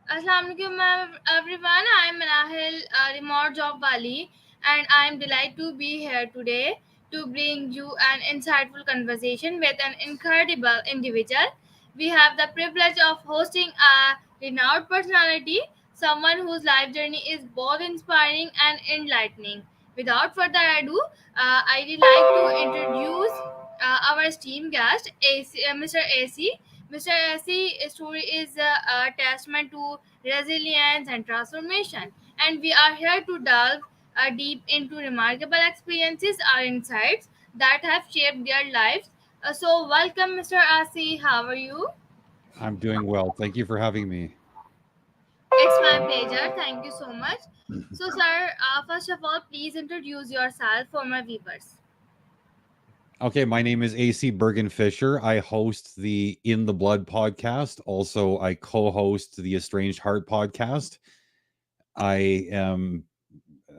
Assalamualaikum everyone. I am Manahil Remote Job Bali, and I am delighted to be here today to bring you an insightful conversation with an incredible individual. We have the privilege of hosting a renowned personality, someone whose life journey is both inspiring and enlightening. Without further ado, I would like to introduce our esteemed guest, Mr. AC. Mr. AC's story is a testament to resilience and transformation, and we are here to delve deep into remarkable experiences or insights that have shaped their lives. So, welcome, Mr. AC. How are you? I'm doing well. Thank you for having me. It's my pleasure. Thank you so much. So, sir, first of all, please introduce yourself for my viewers. Okay, my name is AC Bergen Fisher. I host the In the Blood podcast. Also, I co-host the Estranged Heart podcast. I am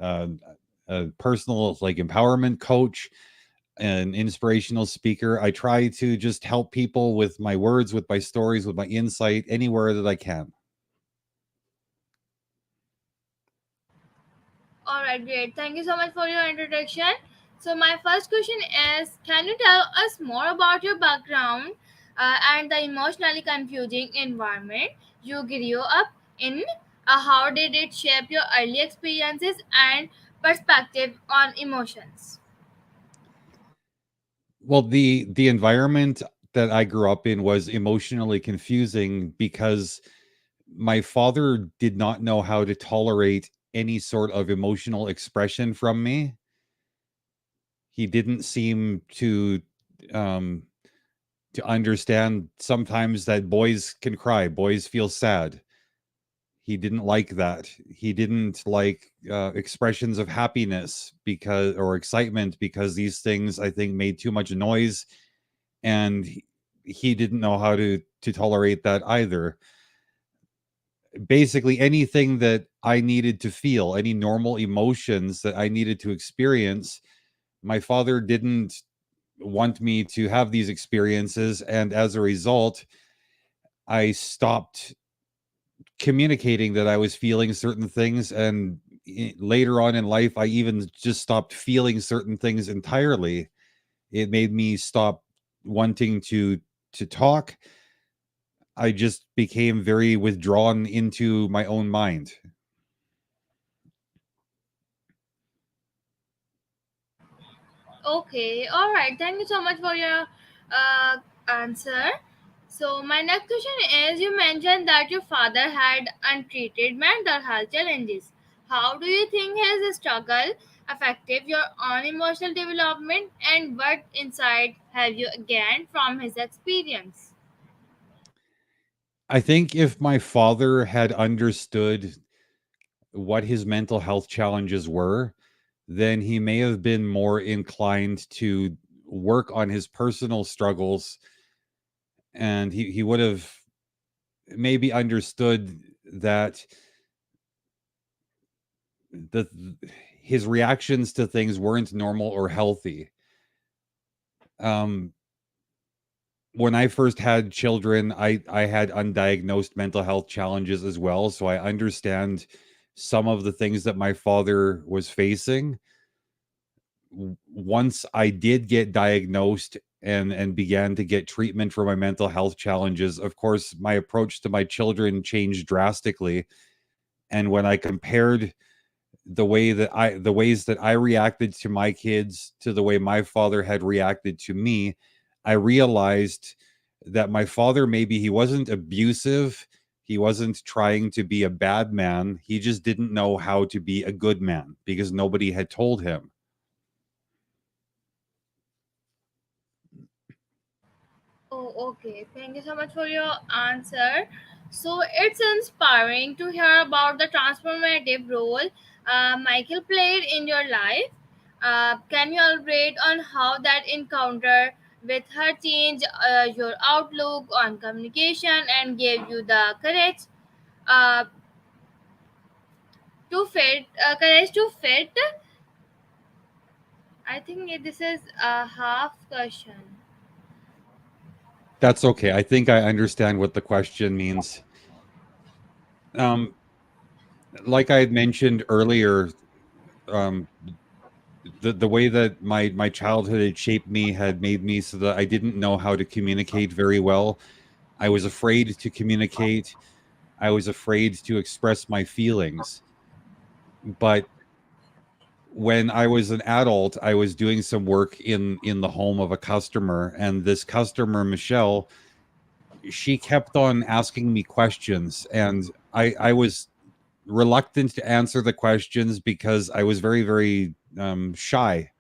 uh, a personal empowerment coach, an inspirational speaker. I try to just help people with my words, with my stories, with my insight, anywhere that I can. All right, great. Thank you so much for your introduction. So, my first question is, can you tell us more about your background and the emotionally confusing environment you grew up in? How did it shape your early experiences and perspective on emotions? Well, the environment that I grew up in was emotionally confusing because my father did not know how to tolerate any sort of emotional expression from me. He didn't seem um to understand sometimes that boys can cry, boys feel sad. He didn't like that. He didn't like expressions of happiness because or excitement because these things I think made too much noise, and he didn't know how to tolerate that either. Basically anything that I needed to feel, any normal emotions that I needed to experience, my father didn't want me to have these experiences. And as a result, I stopped communicating that I was feeling certain things. And later on in life, I even just stopped feeling certain things entirely. It made me stop wanting to talk. I just became very withdrawn into my own mind. Okay, all right. Thank you so much for your answer. So, my next question is, you mentioned that your father had untreated mental health challenges. How do you think his struggle affected your own emotional development, and what insight have you gained from his experience? I think if my father had understood what his mental health challenges were, then he may have been more inclined to work on his personal struggles, and he would have maybe understood that the his reactions to things weren't normal or healthy. Um, when I first had children, I had undiagnosed mental health challenges as well, so I understand some of the things that my father was facing. Once I did get diagnosed and began to get treatment for my mental health challenges, of course, my approach to my children changed drastically. And when I compared the ways that I reacted to my kids to the way my father had reacted to me, I realized that my father, maybe he wasn't abusive, he wasn't trying to be a bad man, he just didn't know how to be a good man because nobody had told him. Oh, okay. Thank you so much for your answer. So it's inspiring to hear about the transformative role Michael played in your life. Can you elaborate on how that encounter with her changed your outlook on communication and gave you the uh, courage to fit? I think this is a half question. That's okay. I think I understand what the question means. Um, like I had mentioned earlier, um, the way that my childhood had shaped me had made me so that I didn't know how to communicate very well. I was afraid to communicate. I was afraid to express my feelings. But when I was an adult, I was doing some work in the home of a customer, and this customer, Michelle, she kept on asking me questions, and I was reluctant to answer the questions because I was very shy.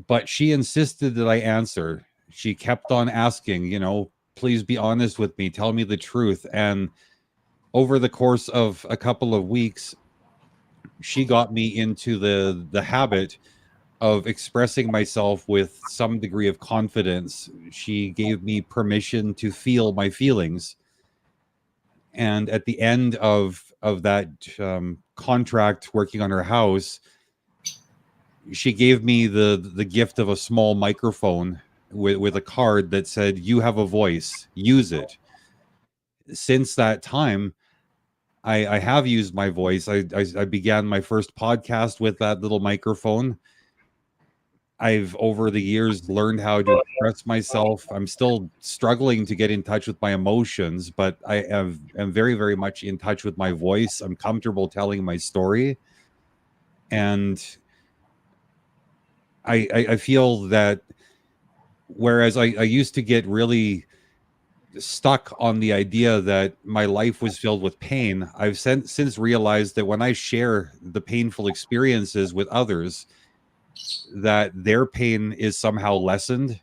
But she insisted that I answer. She kept on asking, please be honest with me, tell me the truth. And over the course of a couple of weeks, she got me into the habit of expressing myself with some degree of confidence. She gave me permission to feel my feelings. And at the end of that contract working on her house, she gave me the gift of a small microphone with a card that said, "You have a voice, use it." Since that time, I have used my voice. I began my first podcast with that little microphone. I've over the years learned how to express myself. I'm still struggling to get in touch with my emotions, but am very much in touch with my voice. I'm comfortable telling my story, and I feel that whereas I used to get really stuck on the idea that my life was filled with pain, I've since realized that when I share the painful experiences with others, that their pain is somehow lessened,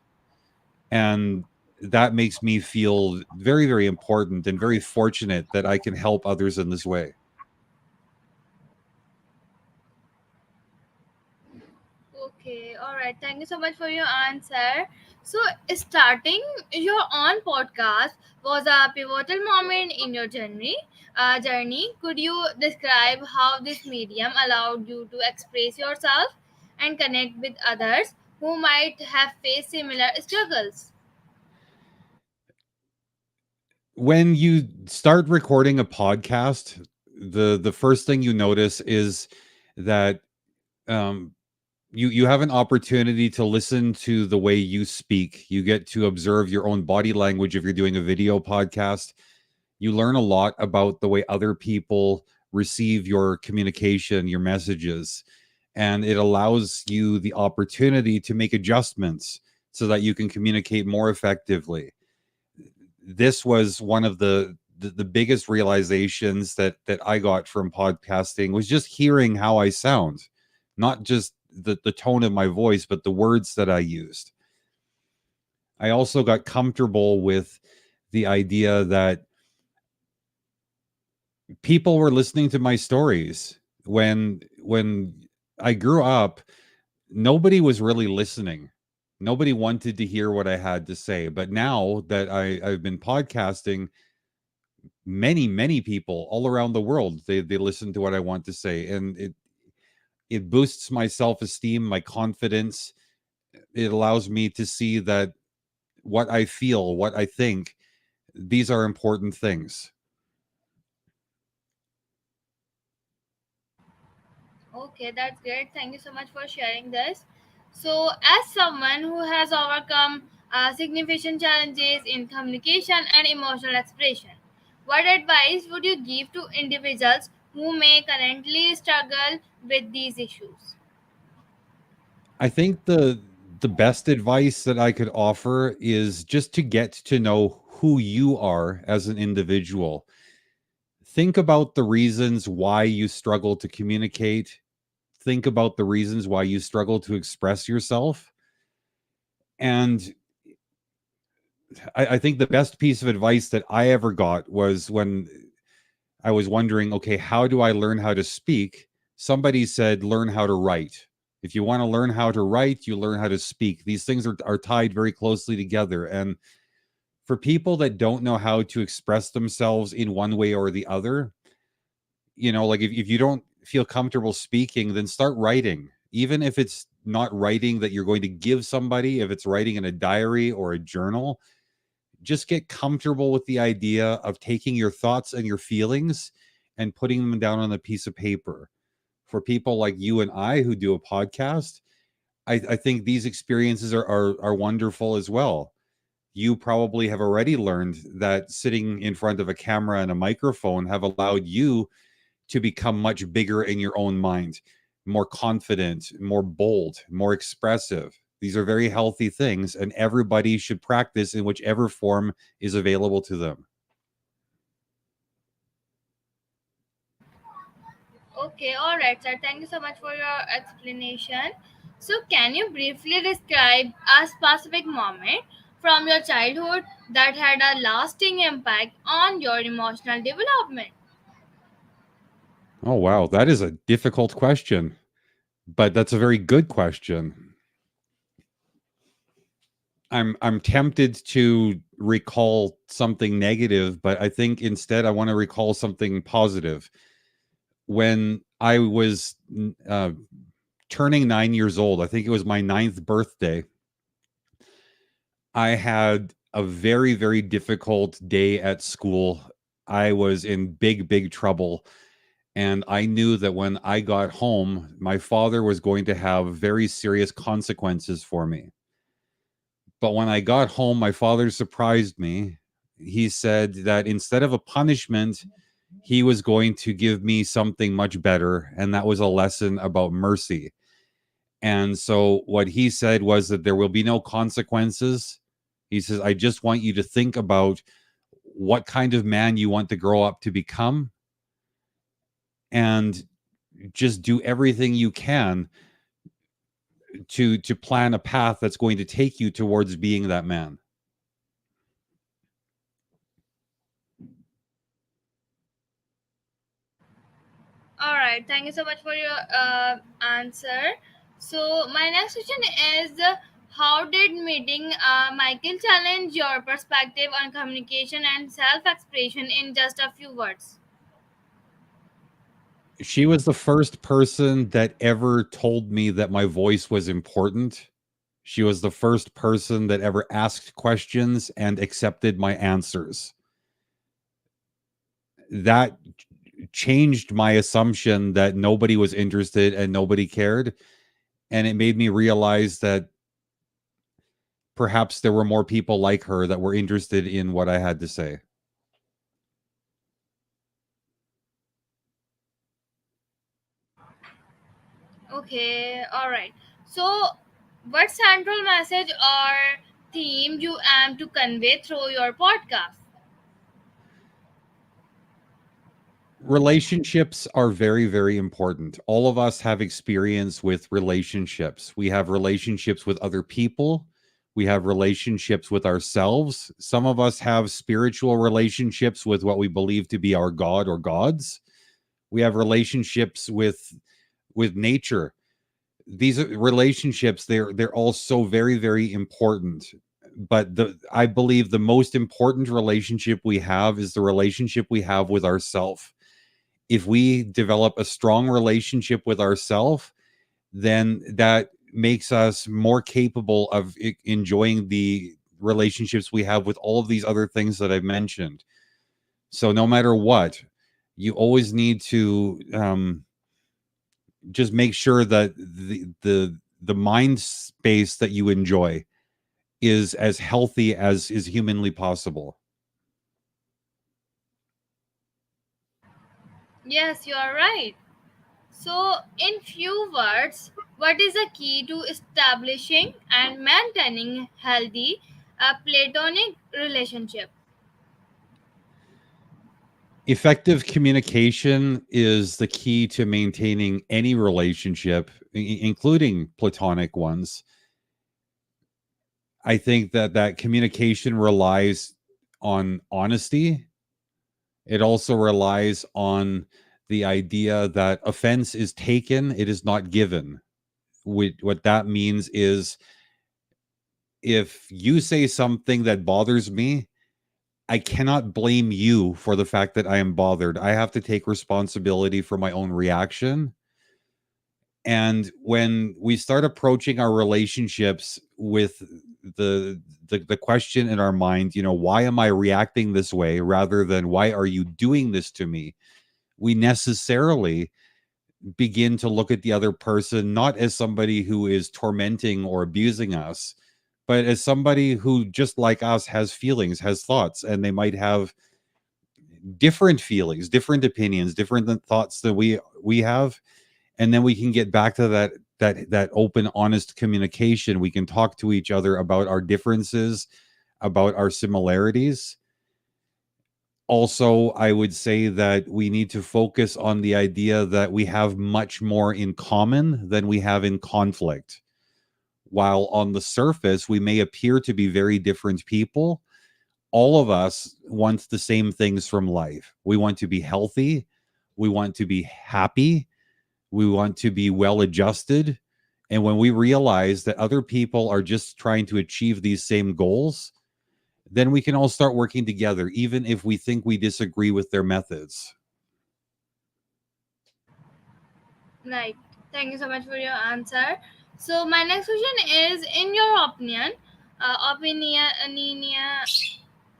and that makes me feel very important and very fortunate that I can help others in this way. Okay, all right. Thank you so much for your answer. So, starting your own podcast was a pivotal moment in your journey. Could you describe how this medium allowed you to express yourself and connect with others who might have faced similar struggles? When you start recording a podcast, the first thing you notice is that um, you have an opportunity to listen to the way you speak. You get to observe your own body language if you're doing a video podcast. You learn a lot about the way other people receive your communication, your messages, and it allows you the opportunity to make adjustments so that you can communicate more effectively. This was one of the biggest realizations that I got from podcasting was just hearing how I sound, not just the tone of my voice, but the words that I used. I also got comfortable with the idea that people were listening to my stories. When I grew up, nobody was really listening. Nobody wanted to hear what I had to say. But now that I've been podcasting, many people all around the world, they listen to what I want to say, and it boosts my self-esteem, my confidence. It allows me to see that what I feel, what I think, these are important things. Okay, that's great. Thank you so much for sharing this. So, as someone who has overcome significant challenges in communication and emotional expression, what advice would you give to individuals who may currently struggle with these issues? I think the best advice that I could offer is just to get to know who you are as an individual. Think about the reasons why you struggle to communicate. Think about the reasons why you struggle to express yourself. And I think the best piece of advice that I ever got was when I was wondering, okay, how do I learn how to speak? Somebody said, learn how to write. If you want to learn how to write, you learn how to speak. These things are tied very closely together. And for people that don't know how to express themselves in one way or the other, like if you don't feel comfortable speaking, then start writing. Even if it's not writing that you're going to give somebody, if it's writing in a diary or a journal, just get comfortable with the idea of taking your thoughts and your feelings and putting them down on a piece of paper. For people like you and I who do a podcast, I think these experiences are wonderful as well. You probably have already learned that sitting in front of a camera and a microphone have allowed you to become much bigger in your own mind, more confident, more bold, more expressive. These are very healthy things, and everybody should practice in whichever form is available to them. Okay, all right, sir. Thank you so much for your explanation. So, can you briefly describe a specific moment from your childhood that had a lasting impact on your emotional development? Oh, wow. That is a difficult question, but that's a very good question. I'm tempted to recall something negative, but I think instead I want to recall something positive. When I was turning 9 years old, I think it was my ninth birthday, I had a very, very difficult day at school. I was in big, big trouble. And I knew that when I got home, my father was going to have very serious consequences for me. But when I got home, my father surprised me. He said that instead of a punishment, he was going to give me something much better. And that was a lesson about mercy. And so what he said was that there will be no consequences. He says, I just want you to think about what kind of man you want to grow up to become and just do everything you can to plan a path that's going to take you towards being that man. All right, thank you so much for your answer. So, my next question is how did meeting Michael challenge your perspective on communication and self expression in just a few words? She was the first person that ever told me that my voice was important. She was the first person that ever asked questions and accepted my answers. That changed my assumption that nobody was interested and nobody cared. And it made me realize that perhaps there were more people like her that were interested in what I had to say. Okay, all right. So, what central message or theme you aim to convey through your podcast? Relationships are very, very important. All of us have experience with relationships. We have relationships with other people. We have relationships with ourselves. Some of us have spiritual relationships with what we believe to be our God or gods. We have relationships with nature. These relationships, they're all so very, very important. But I believe the most important relationship we have is the relationship we have with ourself. If we develop a strong relationship with ourselves, then that makes us more capable of enjoying the relationships we have with all of these other things that I've mentioned. So no matter what, you always need to just make sure that the mind space that you enjoy is as healthy as is humanly possible. Yes, you are right. So, in few words, what is the key to establishing and maintaining healthy platonic relationship? Effective communication is the key to maintaining any relationship, including platonic ones. I think that communication relies on honesty. It also relies on the idea that offense is taken, it is not given. What that means is if you say something that bothers me, I cannot blame you for the fact that I am bothered. I have to take responsibility for my own reaction. And when we start approaching our relationships with the the question in our mind, why am I reacting this way, rather than why are you doing this to me, we necessarily begin to look at the other person not as somebody who is tormenting or abusing us, but as somebody who, just like us, has feelings, has thoughts, and they might have different feelings, different opinions, different thoughts that we have. And then we can get back to that open, honest communication. We can talk to each other about our differences, about our similarities. Also, I would say that we need to focus on the idea that we have much more in common than we have in conflict. While on the surface we may appear to be very different people, all of us want the same things from life. We want to be healthy, we want to be happy, we want to be well adjusted. And when we realize that other people are just trying to achieve these same goals, then we can all start working together, even if we think we disagree with their methods. Right. Thank you so much for your answer. So my next question is, in your opinion,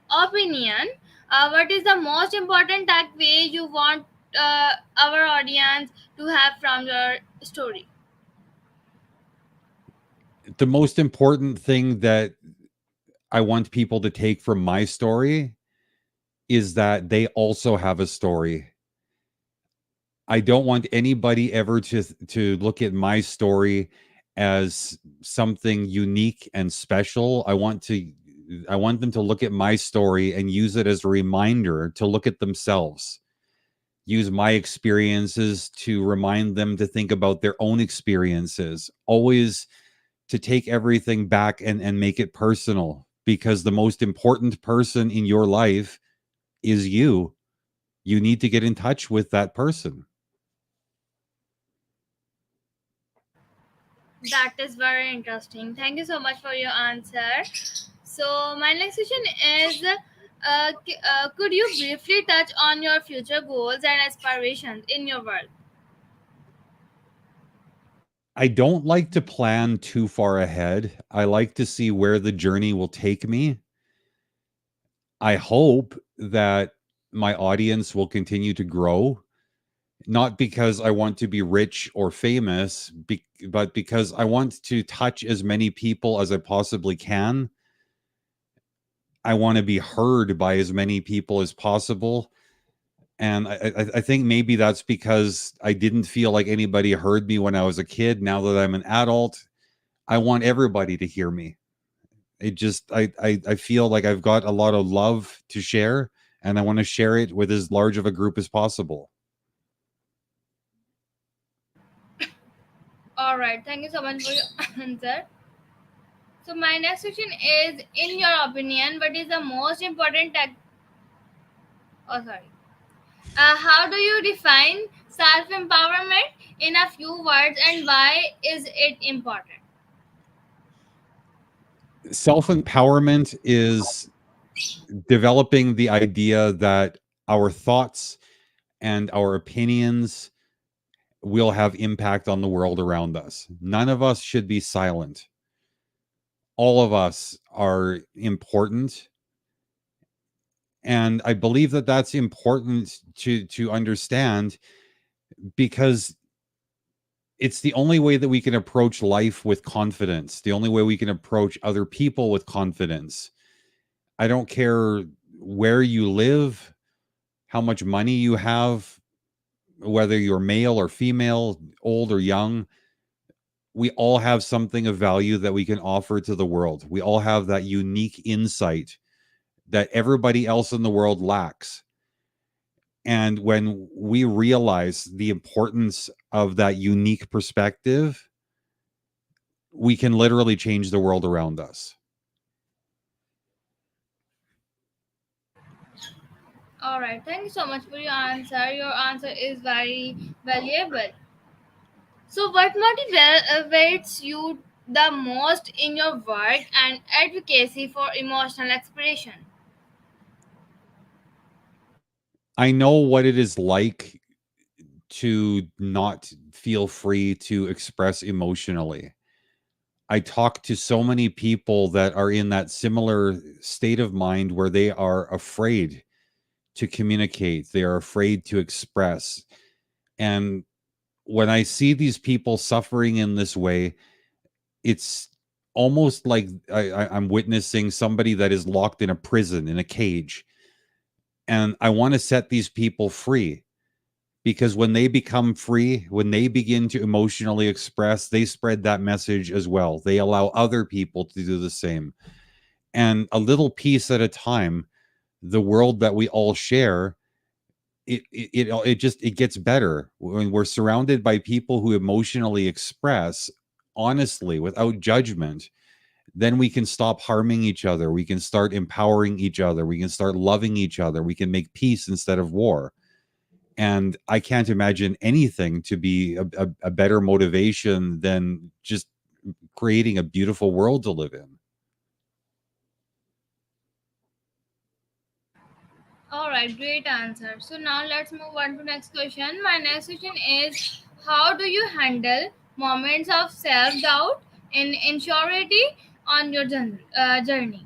opinion, what is the most important takeaway you want our audience to have from your story? The most important thing that I want people to take from my story is that they also have a story. I don't want anybody ever to look at my story as something unique and special. I want them to look at my story and use it as a reminder to look at themselves. Use my experiences to remind them to think about their own experiences. Always to take everything back and make it personal, because the most important person in your life is you. You need to get in touch with that person. That is very interesting. Thank you so much for your answer. So my next question is, could you briefly touch on your future goals and aspirations in your world? I don't like to plan too far ahead. I like to see where the journey will take me. I hope that my audience will continue to grow, not because I want to be rich or famous, but because I want to touch as many people as I possibly can. I want to be heard by as many people as possible. And I think maybe that's because I didn't feel like anybody heard me when I was a kid. Now that I'm an adult, I want everybody to hear me. It just I feel like I've got a lot of love to share, and I want to share it with as large of a group as possible. All right. Thank you so much for your answer. So my next question is, in your opinion, what is the most important Oh, sorry. How do you define self empowerment in a few words, and why is it important? Self-empowerment is developing the idea that our thoughts and our opinions will have impact on the world around us. None of us should be silent. All of us are important, and I believe that that's important to understand, because it's the only way that we can approach life with confidence, the only way we can approach other people with confidence. I don't care where you live, how much money you have, whether you're male or female, old or young. We all have something of value that we can offer to the world. We all have that unique insight that everybody else in the world lacks. And when we realize the importance of that unique perspective, we can literally change the world around us. All right. Thank you so much for your answer. Your answer is very valuable. So, what motivates you the most in your work and advocacy for emotional expression? I know what it is like to not feel free to express emotionally. I talk to so many people that are in that similar state of mind where they are afraid to communicate, they are afraid to express. And when I see these people suffering in this way, it's almost like I'm witnessing somebody that is locked in a prison, in a cage. And I want to set these people free, because when they become free, when they begin to emotionally express, they spread that message as well. They allow other people to do the same. And a little piece at a time, the world that we all share, it gets better when we're surrounded by people who emotionally express honestly without judgment. Then we can stop harming each other, we can start empowering each other, we can start loving each other, we can make peace instead of war. And I can't imagine anything to be a better motivation than just creating a beautiful world to live in. All right, great answer. So now let's move on to next question. My next question is, how do you handle moments of self doubt and insecurity on your journey?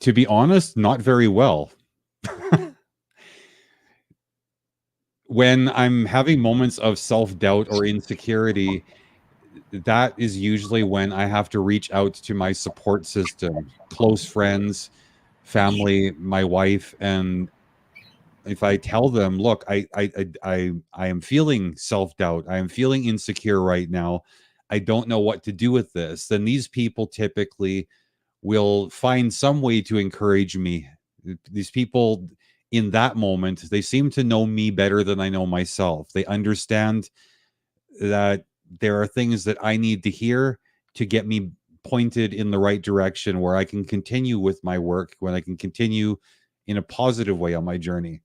To be honest, not very well. When I'm having moments of self doubt or insecurity, that is usually when I have to reach out to my support system, close friends, family, my wife. And if I tell them, look, I am feeling self doubt, I am feeling insecure right now, I don't know what to do with this, then these people typically will find some way to encourage me. These people in that moment, they seem to know me better than I know myself. They understand that there are things that I need to hear to get me pointed in the right direction, where I can continue with my work, when I can continue in a positive way on my journey.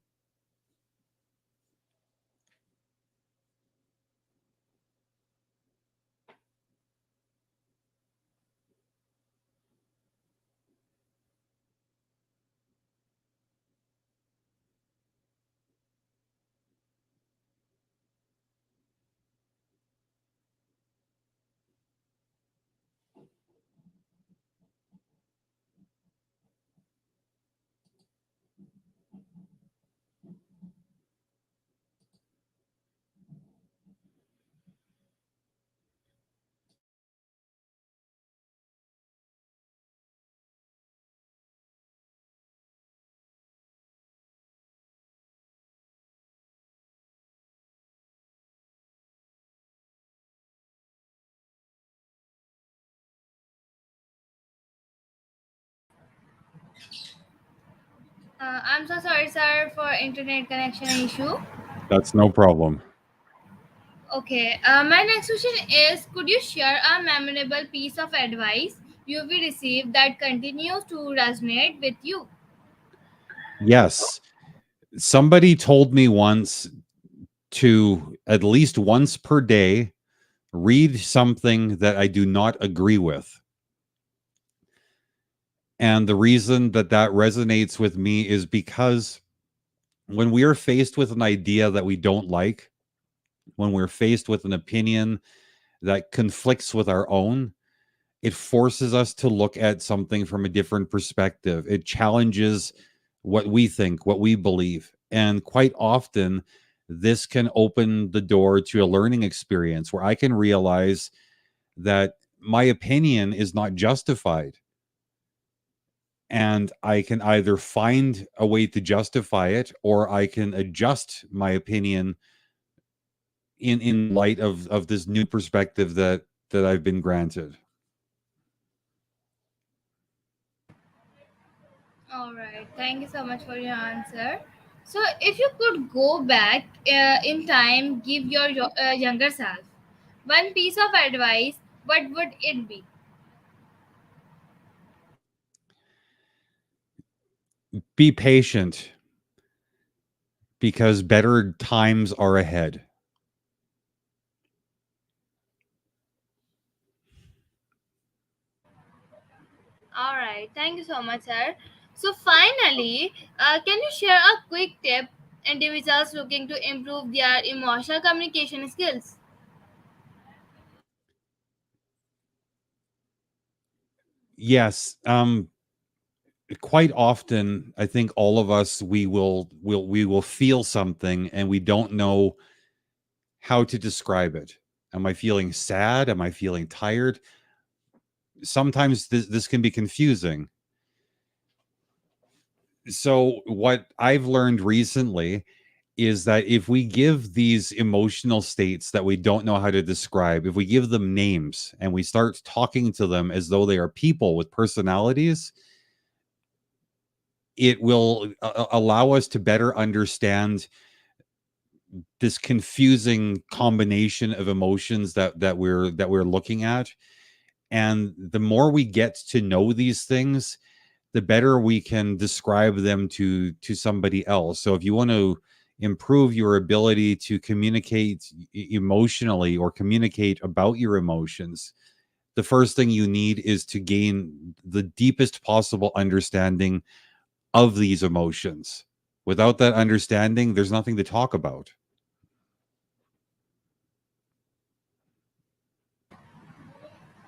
I'm so sorry, sir, for internet connection issue. That's no problem. Okay, my next question is, could you share a memorable piece of advice you've received that continues to resonate with you? Yes. Somebody told me once to, at least once per day, read something that I do not agree with. And the reason that that resonates with me is because when we are faced with an idea that we don't like, when we're faced with an opinion that conflicts with our own, it forces us to look at something from a different perspective. It challenges what we think, what we believe. And quite often, this can open the door to a learning experience where I can realize that my opinion is not justified. And I can either find a way to justify it, or I can adjust my opinion in light of this new perspective that I've been granted. All right, thank you so much for your answer. So, if you could go back in time, give your younger self one piece of advice, what would it be? Be patient, because better times are ahead. All right, thank you so much, sir. So, finally, can you share a quick tip individuals looking to improve their emotional communication skills? Yes. Quite often, I think all of us we will feel something and we don't know how to describe it. Am I feeling sad? Am I feeling tired? Sometimes this can be confusing. So what I've learned recently is that if we give these emotional states that we don't know how to describe, if we give them names and we start talking to them as though they are people with personalities, it will allow us to better understand this confusing combination of emotions that we're looking at. And the more we get to know these things, the better we can describe them to somebody else. So if you want to improve your ability to communicate emotionally or communicate about your emotions, the first thing you need is to gain the deepest possible understanding of these emotions. Without that understanding, there's nothing to talk about.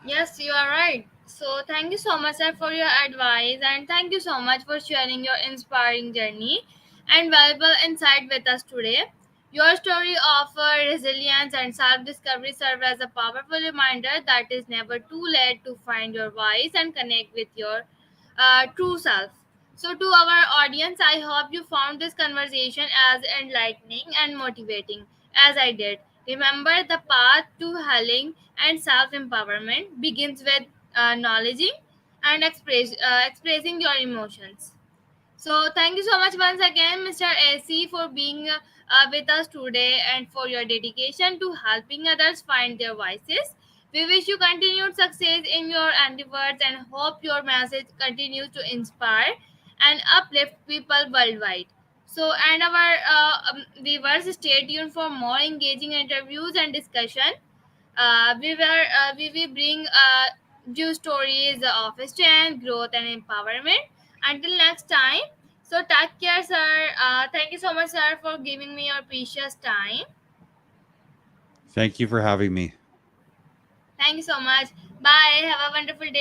Yes, you are right. So, thank you so much, sir, for your advice, and thank you so much for sharing your inspiring journey and valuable insight with us today. Your story of resilience and self discovery serve as a powerful reminder that it's never too late to find your voice and connect with your true self. So, to our audience, I hope you found this conversation as enlightening and motivating as I did. Remember, the path to healing and self empowerment begins with acknowledging and expressing your emotions. So, thank you so much once again, Mr. AC, for being with us today and for your dedication to helping others find their voices. We wish you continued success in your endeavors and hope your message continues to inspire and uplift people worldwide. So, and our viewers, stay tuned for more engaging interviews and discussion. We will bring you stories of strength, growth, and empowerment. Until next time, so take care, sir. Thank you so much, sir, for giving me your precious time. Thank you for having me. Thank you so much. Bye. Have a wonderful day